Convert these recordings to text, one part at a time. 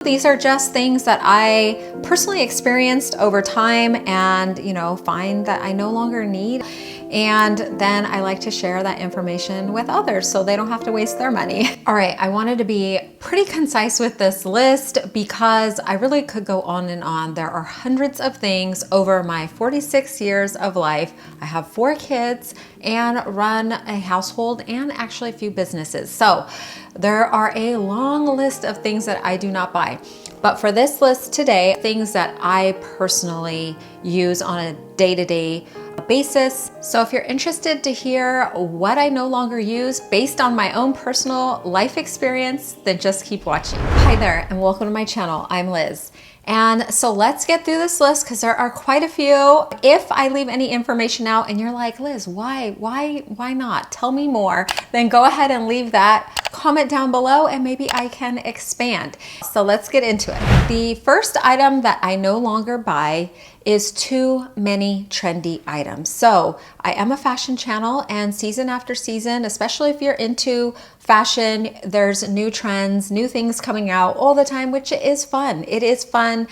These are just things that I personally experienced over time and, find that I no longer need. And then I like to share that information with others so they don't have to waste their money. All right, I wanted to be pretty concise with this list because I really could go on and on. There are hundreds of things over my 46 years of life. I have 4 kids and run a household and actually a few businesses. So there are a long list of things that I do not buy. But for this list today, things that I personally use on a day-to-day basis. So if you're interested to hear what I no longer use based on my own personal life experience, then just keep watching. Hi there, and welcome to my channel. I'm Liz. And so let's get through this list because there are quite a few. If I leave any information out and you're like, Liz, why not? Tell me more. Then go ahead and leave that comment down below and maybe I can expand. So let's get into it. The first item that I no longer buy is too many trendy items. So I am a fashion channel, and season after season, especially if you're into fashion, there's new trends, new things coming out all the time, which is fun. It is fun.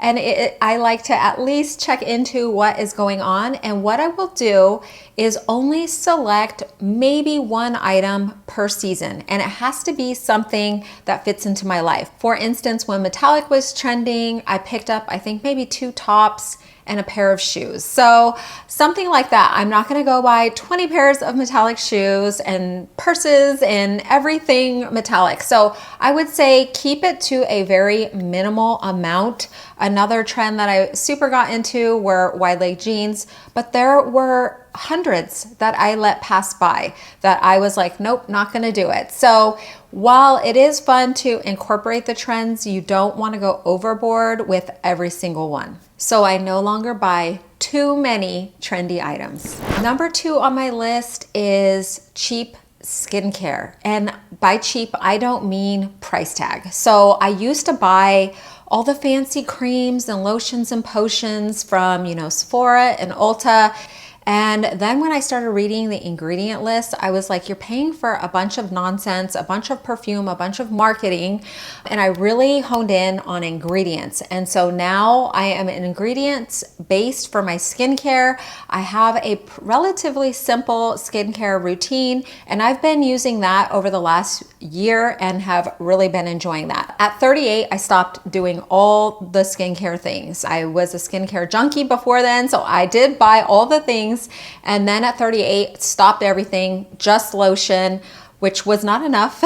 And I like to at least check into what is going on. And what I will do is only select maybe one item per season. And it has to be something that fits into my life. For instance, when metallic was trending, I picked up, I think maybe 2 tops and a pair of shoes. So something like that. I'm not gonna go buy 20 pairs of metallic shoes and purses and everything metallic. So I would say keep it to a very minimal amount. Another trend that I super got into were wide leg jeans, but there were hundreds that I let pass by that I was like, nope, not gonna do it. So while it is fun to incorporate the trends, you don't wanna go overboard with every single one. So I no longer buy too many trendy items. Number 2 on my list is cheap skincare. And by cheap, I don't mean price tag. So I used to buy all the fancy creams and lotions and potions from, Sephora and Ulta. And then when I started reading the ingredient list, I was like, you're paying for a bunch of nonsense, a bunch of perfume, a bunch of marketing. And I really honed in on ingredients. And so now I am an ingredients based for my skincare. I have a relatively simple skincare routine, and I've been using that over the last year and have really been enjoying that. At 38, I stopped doing all the skincare things. I was a skincare junkie before then, so I did buy all the things. And then at 38, stopped everything, just lotion, which was not enough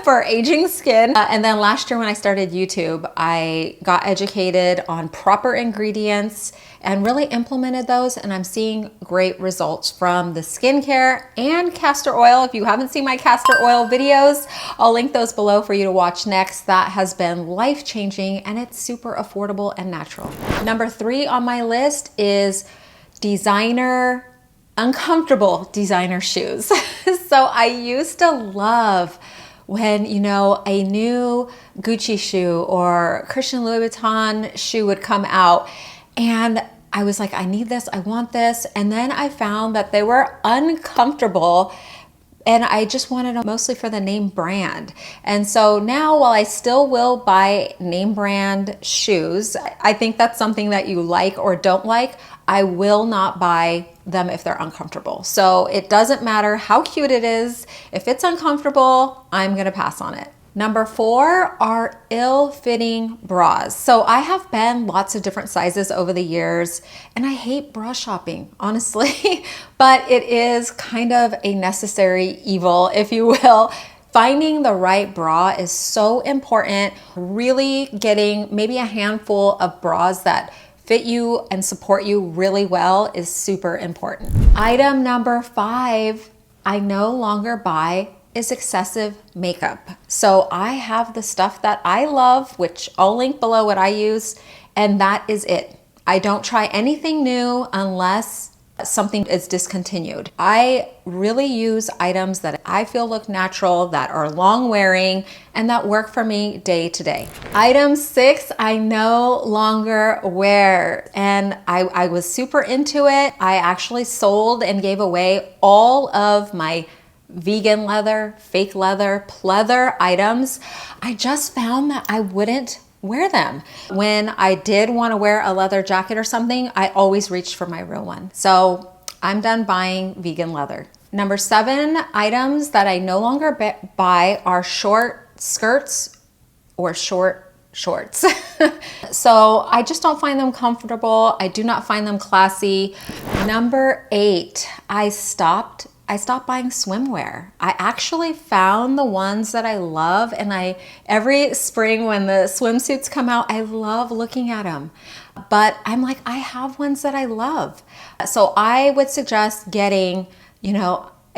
for aging skin. And then last year when I started YouTube, I got educated on proper ingredients and really implemented those. And I'm seeing great results from the skincare and castor oil. If you haven't seen my castor oil videos, I'll link those below for you to watch next. That has been life-changing and it's super affordable and natural. Number 3 on my list is uncomfortable designer shoes. So I used to love when, a new Gucci shoe or Christian Louis Vuitton shoe would come out. And I was like, I need this, I want this. And then I found that they were uncomfortable. And I just wanted them mostly for the name brand. And so now, while I still will buy name brand shoes, I think that's something that you like or don't like, I will not buy them if they're uncomfortable. So it doesn't matter how cute it is. If it's uncomfortable, I'm gonna pass on it. Number 4 are ill-fitting bras. So I have been lots of different sizes over the years, and I hate bra shopping, honestly, but it is kind of a necessary evil, if you will. Finding the right bra is so important. Really getting maybe a handful of bras that fit you and support you really well is super important. Item number 5, I no longer buy is excessive makeup. So I have the stuff that I love, which I'll link below what I use, and that is it. I don't try anything new unless something is discontinued. I really use items that I feel look natural, that are long wearing, and that work for me day to day. Item 6, I no longer wear, and I was super into it. I actually sold and gave away all of my vegan leather, fake leather, pleather items. I just found that I wouldn't wear them. When I did want to wear a leather jacket or something, I always reached for my real one. So I'm done buying vegan leather. Number 7 items that I no longer buy are short skirts or short shorts. So I just don't find them comfortable. I do not find them classy. Number 8, I stopped buying swimwear. I actually found the ones that I love, and every spring when the swimsuits come out, I love looking at them. But I'm like, I have ones that I love. So I would suggest getting,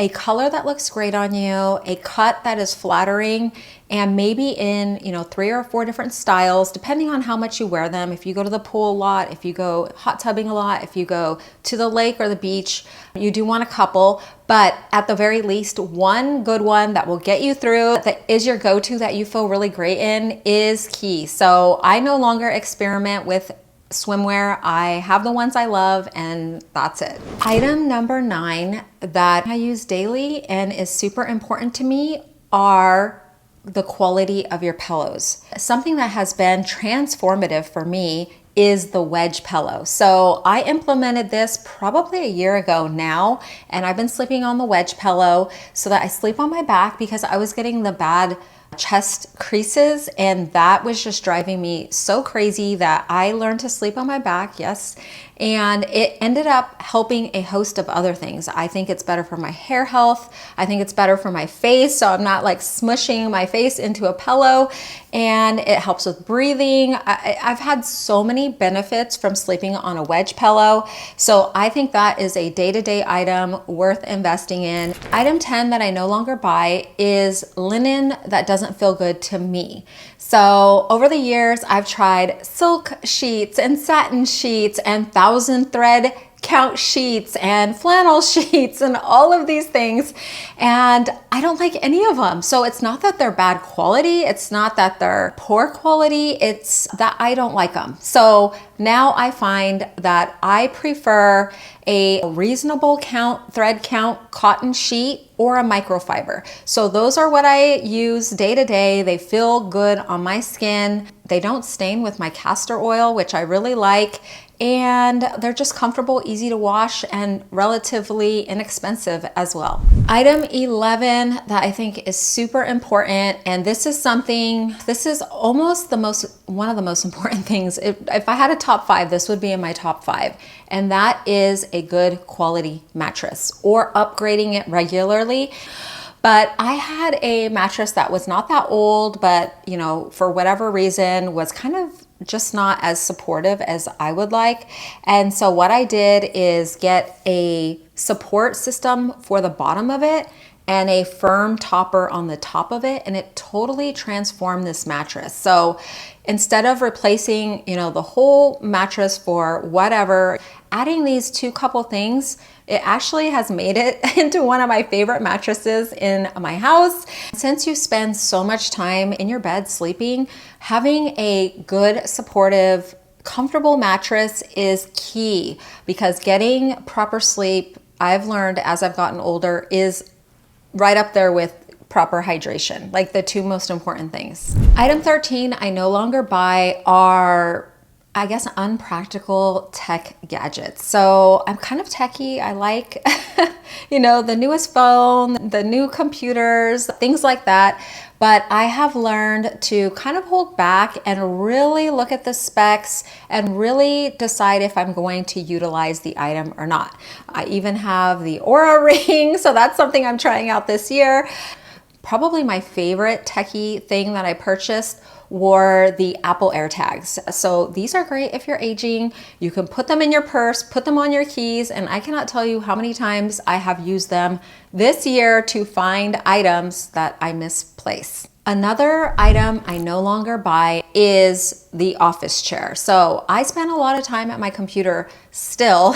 a color that looks great on you, a cut that is flattering, and maybe in, 3 or 4 different styles, depending on how much you wear them. If you go to the pool a lot, if you go hot tubbing a lot, if you go to the lake or the beach, you do want a couple, but at the very least, one good one that will get you through, that is your go-to, that you feel really great in, is key. So I no longer experiment with swimwear. I have the ones I love, and that's it. Item number 9 that I use daily and is super important to me are the quality of your pillows. Something that has been transformative for me is the wedge pillow. So I implemented this probably a year ago now, and I've been sleeping on the wedge pillow so that I sleep on my back, because I was getting the bad chest creases, and that was just driving me so crazy that I learned to sleep on my back, yes, and it ended up helping a host of other things. I think it's better for my hair health. I think it's better for my face, so I'm not like smushing my face into a pillow, and it helps with breathing. I've had so many benefits from sleeping on a wedge pillow, so I think that is a day-to-day item worth investing in. Item 10 that I no longer buy is linen that doesn't feel good to me. So over the years, I've tried silk sheets and satin sheets and 1,000 thread count sheets and flannel sheets and all of these things, and I don't like any of them. So it's not that they're bad quality, it's not that they're poor quality, it's that I don't like them. So now I find that I prefer a reasonable thread count cotton sheet or a microfiber. So those are what I use day to day. They feel good on my skin. They don't stain with my castor oil, which I really like. And they're just comfortable, easy to wash, and relatively inexpensive as well. Item 11 that I think is super important, and this is almost one of the most important things. If I had a top 5, this would be in my top 5, and that is a good quality mattress, or upgrading it regularly. But I had a mattress that was not that old, but for whatever reason was kind of just not as supportive as I would like. And so what I did is get a support system for the bottom of it and a firm topper on the top of it, and it totally transformed this mattress. So instead of replacing, the whole mattress for whatever, adding these couple things, it actually has made it into one of my favorite mattresses in my house. Since you spend so much time in your bed sleeping, having a good, supportive, comfortable mattress is key, because getting proper sleep, I've learned as I've gotten older, is right up there with proper hydration, like the 2 most important things. Item 13 I no longer buy are, I guess, unpractical tech gadgets. So I'm kind of techie. I like, the newest phone, the new computers, things like that. But I have learned to kind of hold back and really look at the specs and really decide if I'm going to utilize the item or not. I even have the Aura ring, so that's something I'm trying out this year. Probably my favorite techie thing that I purchased were the Apple AirTags. So these are great if you're aging. You can put them in your purse, put them on your keys, and I cannot tell you how many times I have used them this year to find items that I misplace. Another item I no longer buy is the office chair. So I spend a lot of time at my computer still,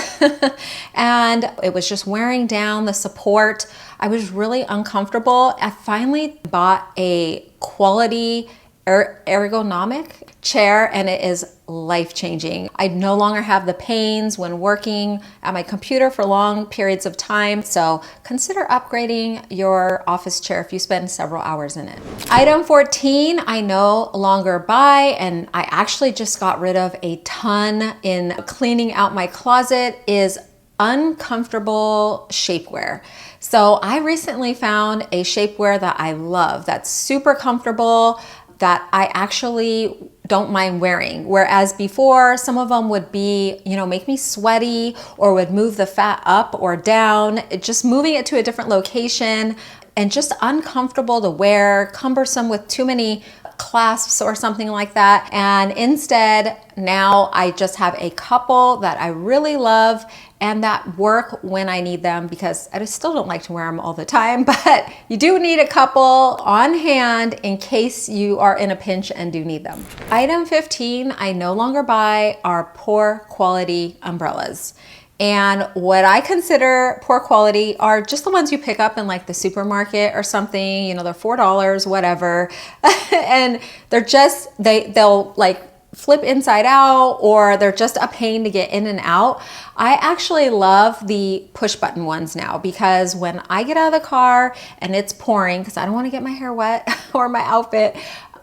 and it was just wearing down the support. I was really uncomfortable. I finally bought a quality ergonomic chair, and it is life-changing. I no longer have the pains when working at my computer for long periods of time, so consider upgrading your office chair if you spend several hours in it. Item 14, I no longer buy, and I actually just got rid of a ton in cleaning out my closet, is uncomfortable shapewear. So I recently found a shapewear that I love, that's super comfortable, that I actually don't mind wearing. Whereas before, some of them would be, make me sweaty or would move the fat up or down, just moving it to a different location and just uncomfortable to wear, cumbersome with too many clasps or something like that. And instead, now I just have a couple that I really love and that work when I need them, because I still don't like to wear them all the time, but you do need a couple on hand in case you are in a pinch and do need them. Item 15, I no longer buy, are poor quality umbrellas. And what I consider poor quality are just the ones you pick up in like the supermarket or something, they're $4, whatever. And they're just, they'll like flip inside out, or they're just a pain to get in and out. I actually love the push button ones now, because when I get out of the car and it's pouring, because I don't want to get my hair wet or my outfit,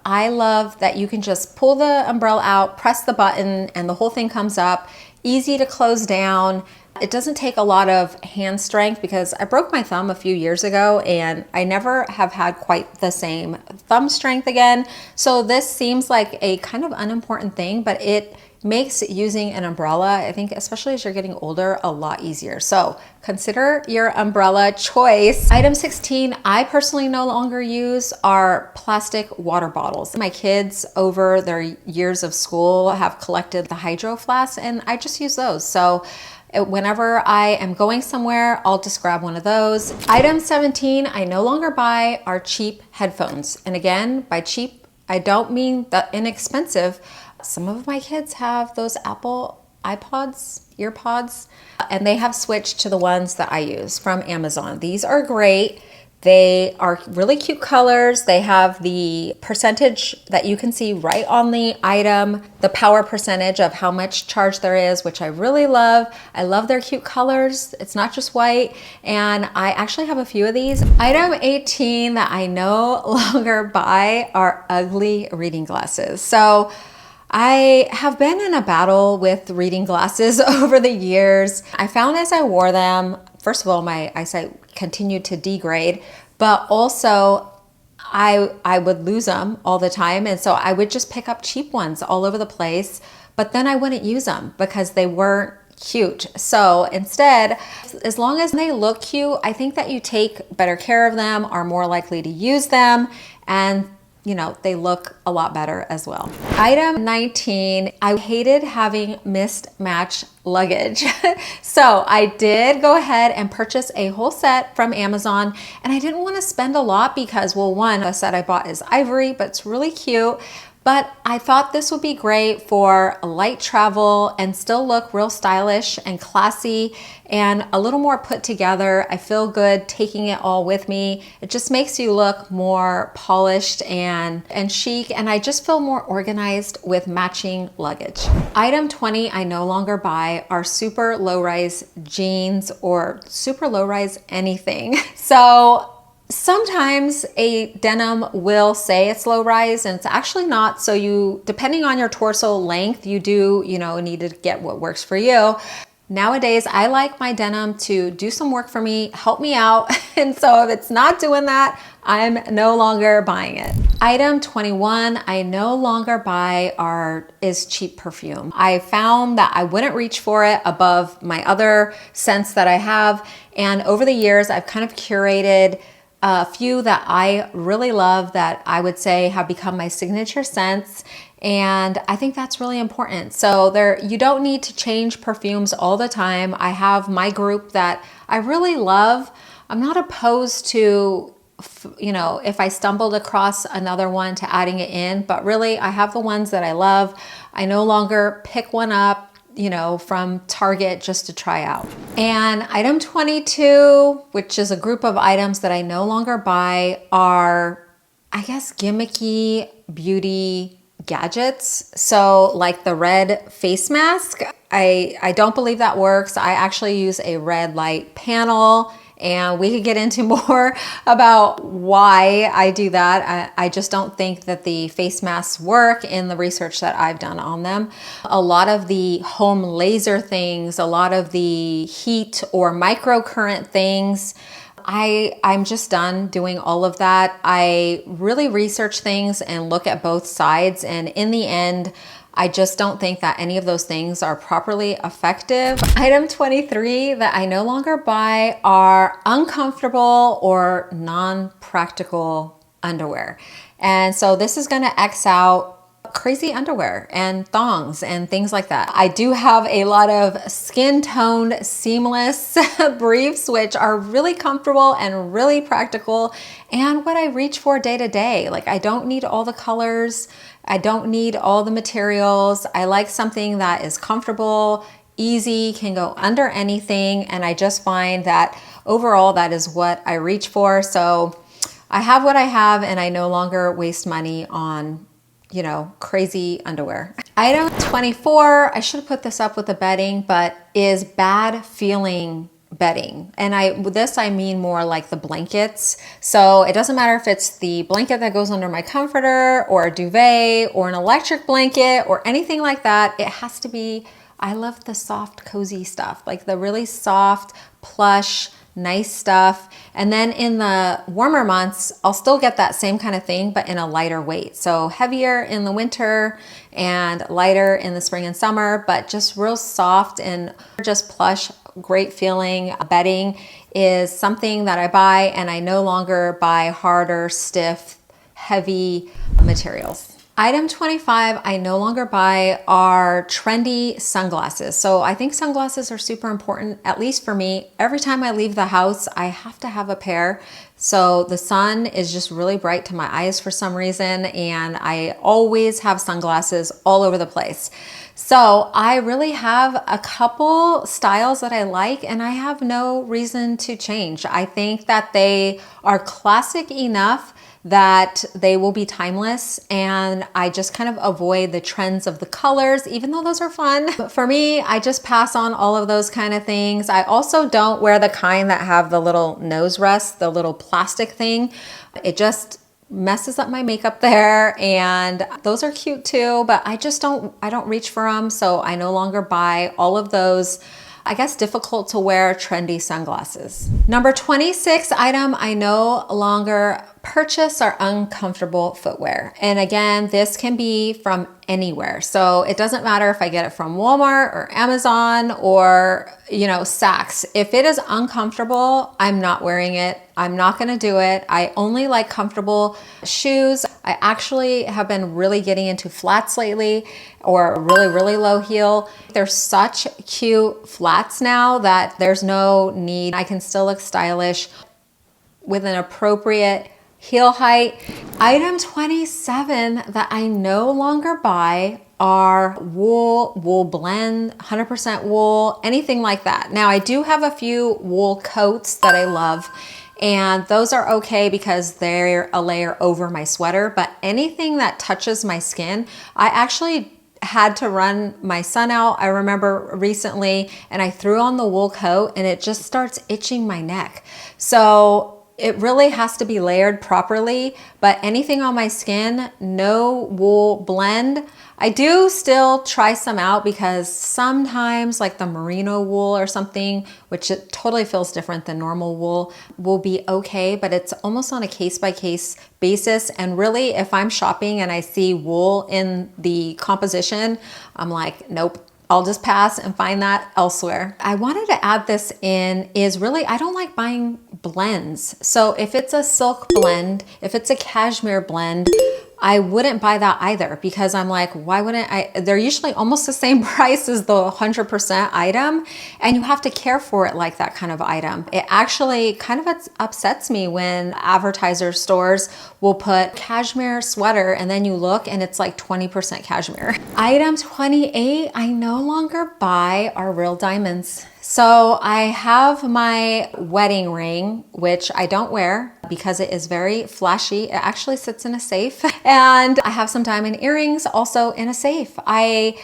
I love that you can just pull the umbrella out, press the button, and the whole thing comes up. Easy to close down. It doesn't take a lot of hand strength, because I broke my thumb a few years ago and I never have had quite the same thumb strength again. So this seems like a kind of unimportant thing, but it makes using an umbrella, I think, especially as you're getting older, a lot easier. So consider your umbrella choice. Item 16, I personally no longer use, are plastic water bottles. My kids over their years of school have collected the hydro flasks, and I just use those. So whenever I am going somewhere, I'll just grab one of those. Item 17, I no longer buy, are cheap headphones. And again, by cheap, I don't mean the inexpensive. Some of my kids have those Apple earpods, and they have switched to the ones that I use from Amazon. These are great. They are really cute colors. They have the percentage that you can see right on the item, the power percentage of how much charge there is, which I really love. I love their cute colors. It's not just white, and I actually have a few of these. Item 18 that I no longer buy are ugly reading glasses. So I have been in a battle with reading glasses over the years. I found as I wore them, first of all, my eyesight continued to degrade, but also I would lose them all the time. And so I would just pick up cheap ones all over the place, but then I wouldn't use them because they weren't cute. So instead, as long as they look cute, I think that you take better care of them, are more likely to use them, and they look a lot better as well. Item 19, I hated having mismatched luggage. So I did go ahead and purchase a whole set from Amazon, and I didn't want to spend a lot because, well, one, the set I bought is ivory, but it's really cute. But I thought this would be great for light travel and still look real stylish and classy and a little more put together. I feel good taking it all with me. It just makes you look more polished and chic, and I just feel more organized with matching luggage. Item 20 I no longer buy are super low-rise jeans or super low-rise anything. So sometimes a denim will say it's low rise and it's actually not. So you, depending on your torso length, you do, need to get what works for you. Nowadays, I like my denim to do some work for me, help me out. And so if it's not doing that, I'm no longer buying it. Item 21 I no longer buy is cheap perfume. I found that I wouldn't reach for it above my other scents that I have. And over the years, I've kind of curated a few that I really love that I would say have become my signature scents. And I think that's really important. So you don't need to change perfumes all the time. I have my group that I really love. I'm not opposed to, if I stumbled across another one, to adding it in, but really I have the ones that I love. I no longer pick one up from Target just to try out. And item 22, which is a group of items that I no longer buy, are, I guess, gimmicky beauty gadgets. So like the red face mask, I don't believe that works. I actually use a red light panel, and we could get into more about why I do that. I just don't think that the face masks work in the research that I've done on them. A lot of the home laser things, a lot of the heat or microcurrent things, I'm just done doing all of that. I really research things and look at both sides, and in the end, I just don't think that any of those things are properly effective. Item 23 that I no longer buy are uncomfortable or non-practical underwear. And so this is gonna X out crazy underwear and thongs and things like that. I do have a lot of skin toned seamless briefs, which are really comfortable and really practical and what I reach for day to day. Like, I don't need all the colors. I don't need all the materials. I like something that is comfortable, easy, can go under anything. And I just find that overall that is what I reach for. So I have what I have, and I no longer waste money on crazy underwear. Item 24, I should have put this up with the bedding, but is bad feeling bedding. And with this, I mean more like the blankets. So it doesn't matter if it's the blanket that goes under my comforter or a duvet or an electric blanket or anything like that. It has to be, I love the soft, cozy stuff, like the really soft, plush, nice stuff. And then in the warmer months, I'll still get that same kind of thing, but in a lighter weight. So heavier in the winter and lighter in the spring and summer, but just real soft and just plush, great feeling bedding is something that I buy, and I no longer buy harder, stiff, heavy materials. Item 25 I no longer buy are trendy sunglasses. So I think sunglasses are super important, at least for me. Every time I leave the house, I have to have a pair. So the sun is just really bright to my eyes for some reason, and I always have sunglasses all over the place. So I really have a couple styles that I like, and I have no reason to change. I think that they are classic enough that they will be timeless, and I just kind of avoid the trends of the colors, even though those are fun. But for me, I just pass on all of those kind of things. I also don't wear the kind that have the little nose rests, the little plastic thing. It just messes up my makeup there, and those are cute too, but I don't reach for them, so I no longer buy all of those, I guess, difficult to wear trendy sunglasses. Number 26 item I no longer purchase are uncomfortable footwear. And again, this can be from anywhere. So it doesn't matter if I get it from Walmart or Amazon or, Saks. If it is uncomfortable, I'm not wearing it. I'm not gonna do it. I only like comfortable shoes. I actually have been really getting into flats lately, or a really, really low heel. They're such cute flats now that there's no need. I can still look stylish with an appropriate heel height. Item 27 that I no longer buy are wool blend, 100% wool, anything like that. Now I do have a few wool coats that I love, and those are okay because they're a layer over my sweater, but anything that touches my skin, I actually had to run my son out, I remember recently, and I threw on the wool coat and it just starts itching my neck. So it really has to be layered properly, but anything on my skin, no wool blend. I do still try some out because sometimes like the merino wool or something, which it totally feels different than normal wool, will be okay, but it's almost on a case-by-case basis. And really, if I'm shopping and I see wool in the composition, I'm like, nope. I'll just pass and find that elsewhere. I wanted to add this in is really, I don't like buying blends. So if it's a silk blend, if it's a cashmere blend, I wouldn't buy that either because I'm like, why wouldn't I? They're usually almost the same price as the 100% item, and you have to care for it like that kind of item. It actually kind of upsets me when advertiser stores will put cashmere sweater and then you look and it's like 20% cashmere. Item 28 I no longer buy are real diamonds. So I have my wedding ring, which I don't wear. because it is very flashy. It actually sits in a safe. And I have some diamond earrings also in a safe. I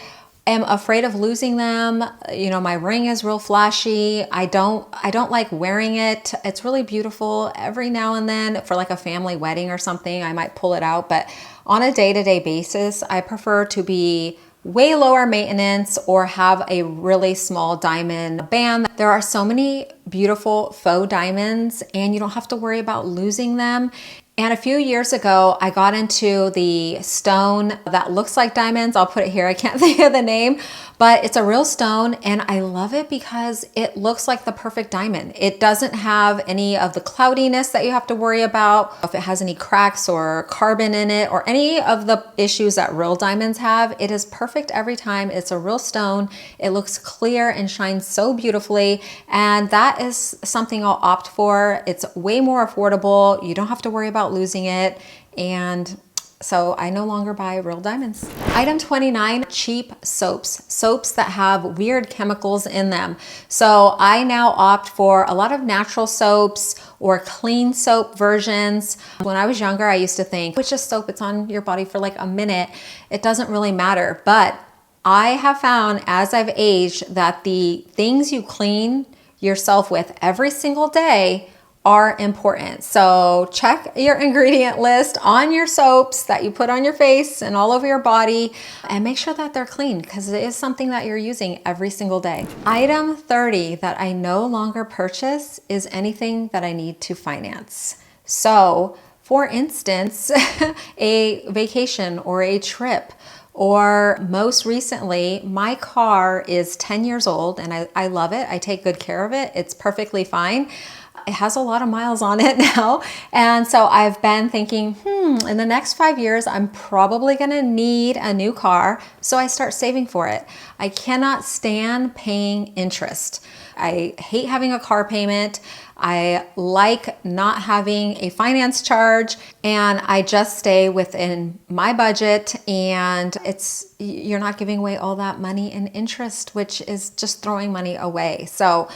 am afraid of losing them. You know, my ring is real flashy. I don't like wearing it. It's really beautiful. Every now and then for like a family wedding or something, I might pull it out, but on a day-to-day basis, I prefer to be way lower maintenance or have a really small diamond band. There are so many beautiful faux diamonds and you don't have to worry about losing them. And a few years ago, I got into the stone that looks like diamonds. I'll put it here. I can't think of the name, but it's a real stone and I love it because it looks like the perfect diamond. It doesn't have any of the cloudiness that you have to worry about. If it has any cracks or carbon in it or any of the issues that real diamonds have, it is perfect every time. It's a real stone. It looks clear and shines so beautifully. And that is something I'll opt for. It's way more affordable. You don't have to worry about losing it. And so I no longer buy real diamonds. Item 29, cheap soaps. Soaps that have weird chemicals in them. So I now opt for a lot of natural soaps or clean soap versions. When I was younger, I used to think, it's just soap, it's on your body for like a minute. It doesn't really matter. But I have found as I've aged that the things you clean yourself with every single day are important. So check your ingredient list on your soaps that you put on your face and all over your body and make sure that they're clean because it is something that you're using every single day. Item 30 that I no longer purchase is anything that I need to finance. So for instance, a vacation or a trip, or most recently, my car is 10 years old and I love it. I take good care of it. It's perfectly fine. It has a lot of miles on it now. And so I've been thinking, in the next 5 years, I'm probably gonna need a new car. So I start saving for it. I cannot stand paying interest. I hate having a car payment. I like not having a finance charge and I just stay within my budget and you're not giving away all that money in interest, which is just throwing money away. So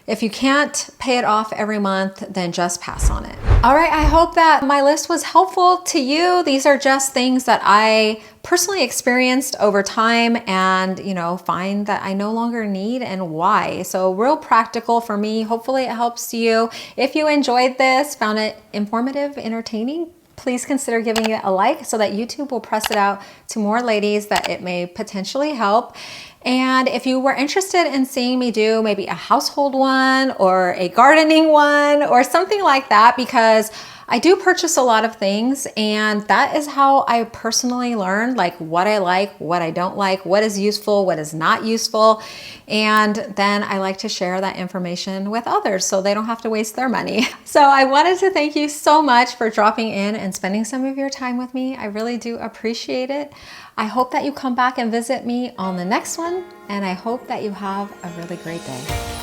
if you can't pay it off every month, then just pass on it. All right, I hope that my list was helpful to you. These are just things that I personally experienced over time and, find that I no longer need and why. So real practical for me. Hopefully it helps you. If you enjoyed this, found it informative, entertaining, please consider giving it a like so that YouTube will press it out to more ladies that it may potentially help. And if you were interested in seeing me do maybe a household one or a gardening one or something like that, because I do purchase a lot of things and that is how I personally learn like what I don't like, what is useful, what is not useful. And then I like to share that information with others so they don't have to waste their money. So I wanted to thank you so much for dropping in and spending some of your time with me. I really do appreciate it. I hope that you come back and visit me on the next one, and I hope that you have a really great day.